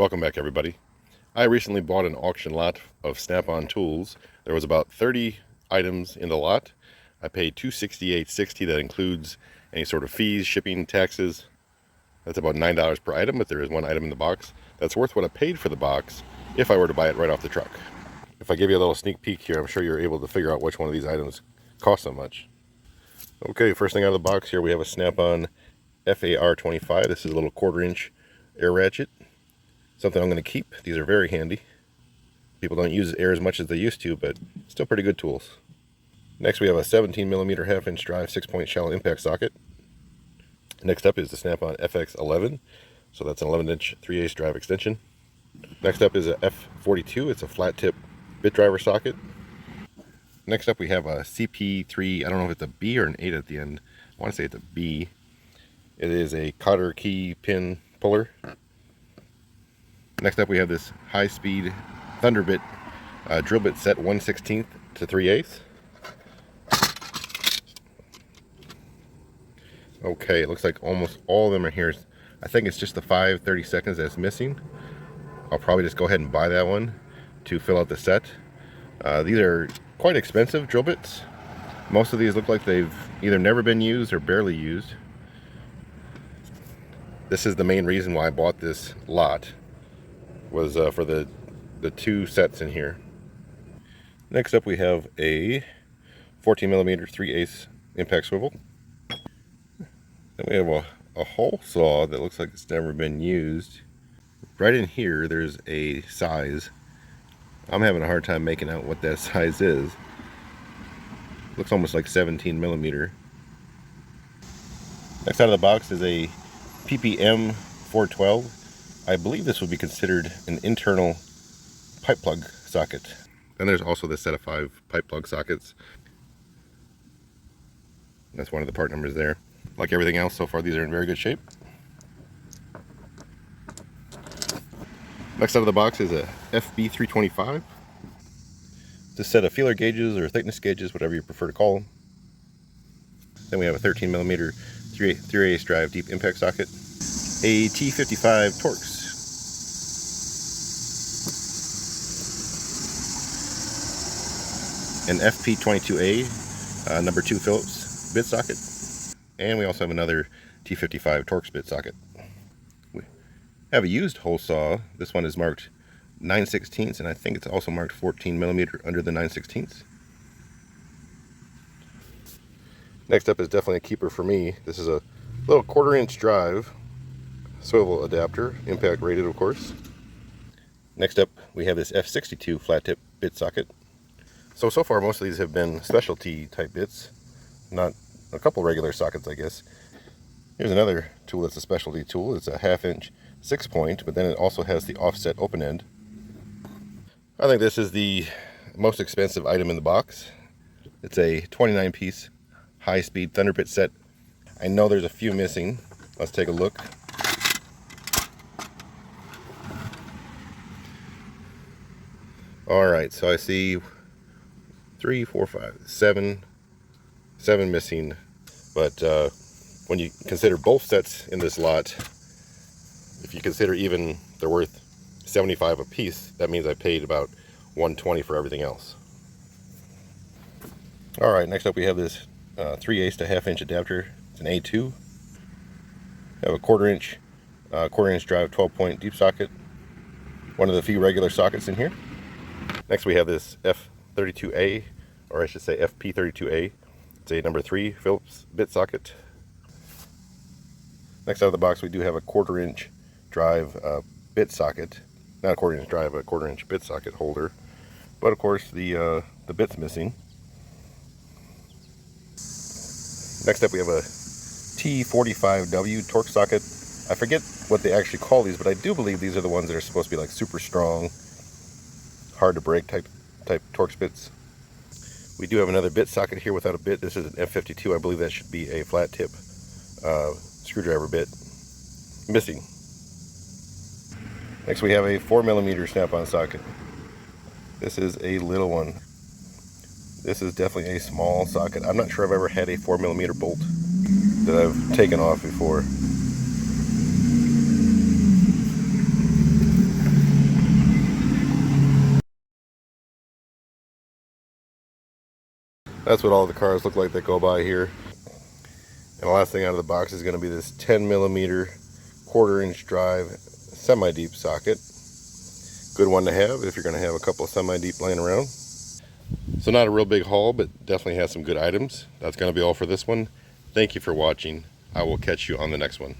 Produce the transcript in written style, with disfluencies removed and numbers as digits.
Welcome back, everybody. I recently bought an auction lot of Snap-on tools. There was about 30 items in the lot. I paid $268.60. That includes any sort of fees, shipping, taxes. That's about $9 per item, but there is one item in the box that's worth what I paid for the box if I were to buy it right off the truck. If I give you a little sneak peek here, I'm sure you're able to figure out which one of these items cost so much. Okay, first thing out of the box here, we have a Snap-on FAR25. This is a little 1/4-inch air ratchet. Something I'm going to keep. These are very handy. People don't use air as much as they used to, but still pretty good tools. Next we have a 17mm 1/2-inch drive 6-point shallow impact socket. Next up is the Snap-on FX11. So that's an 11-inch 3/8 drive extension. Next up is a F42. It's a flat tip bit driver socket. Next up we have a CP3. I don't know if it's a B or an 8 at the end. I want to say it's a B. It is a cotter key pin puller. Next up we have this high-speed ThunderBit drill bit set 1/16 to 3/8. Okay, it looks like almost all of them are here. I think it's just the 5/32 that's missing. I'll probably just go ahead and buy that one to fill out the set. These are quite expensive drill bits. Most of these look like they've either never been used or barely used. This is the main reason why I bought this lot, was for the two sets in here. Next up we have a 14mm 3/8 impact swivel. Then we have a hole saw that looks like it's never been used. Right in here there's a size. I'm having a hard time making out what that size is. Looks almost like 17mm. Next out of the box is a PPM 412. I believe this would be considered an internal pipe plug socket. Then there's also the set of 5 pipe plug sockets. That's one of the part numbers there. Like everything else so far, these are in very good shape. Next out of the box is a FB325. It's a set of feeler gauges or thickness gauges, whatever you prefer to call them. Then we have a 13mm 3/8 drive deep impact socket. A T55 Torx. An FP22A number 2 Phillips bit socket. And we also have another T55 Torx bit socket. We have a used hole saw. This one is marked 9/16, and I think it's also marked 14mm under the 9/16. Next up is definitely a keeper for me. This is a little 1/4-inch drive swivel adapter, impact rated of course. Next up we have this F62 flat tip bit socket. So far most of these have been specialty type bits, not a couple regular sockets I guess. Here's another tool that's a specialty tool. It's a 1/2-inch 6-point, but then it also has the offset open end. I think this is the most expensive item in the box. It's a 29-piece high-speed ThunderBit set. I know there's a few missing. Let's take a look. Alright, so I see 3, 4, 5, 7 missing. But when you consider both sets in this lot, if you consider even they're worth $75 a piece, that means I paid about $120 for everything else. Alright, next up we have this 3/8 to 1/2-inch adapter. It's an A2. We have a 1/4-inch drive 12-point deep socket. One of the few regular sockets in here. Next we have this F32A, or I should say FP32A. It's a number 3 Phillips bit socket. Next out of the box we do have a 1/4-inch drive bit socket. Not a 1/4-inch drive, but a 1/4-inch bit socket holder. But of course the bit's missing. Next up we have a T45W Torx socket. I forget what they actually call these, but I do believe these are the ones that are supposed to be like super strong, hard to break type Torx bits. We do have another bit socket here without a bit. This is an F52. I believe that should be a flat tip screwdriver bit. Missing. Next we have a 4mm snap-on socket. This is a little one. This is definitely a small socket. I'm not sure I've ever had a 4mm bolt that I've taken off before. That's what all the cars look like that go by here. And the last thing out of the box is going to be this 10mm 1/4" drive semi-deep socket. Good one to have if you're going to have a couple of semi-deep laying around. So not a real big haul, but definitely has some good items. That's going to be all for this one. Thank you for watching. I will catch you on the next one.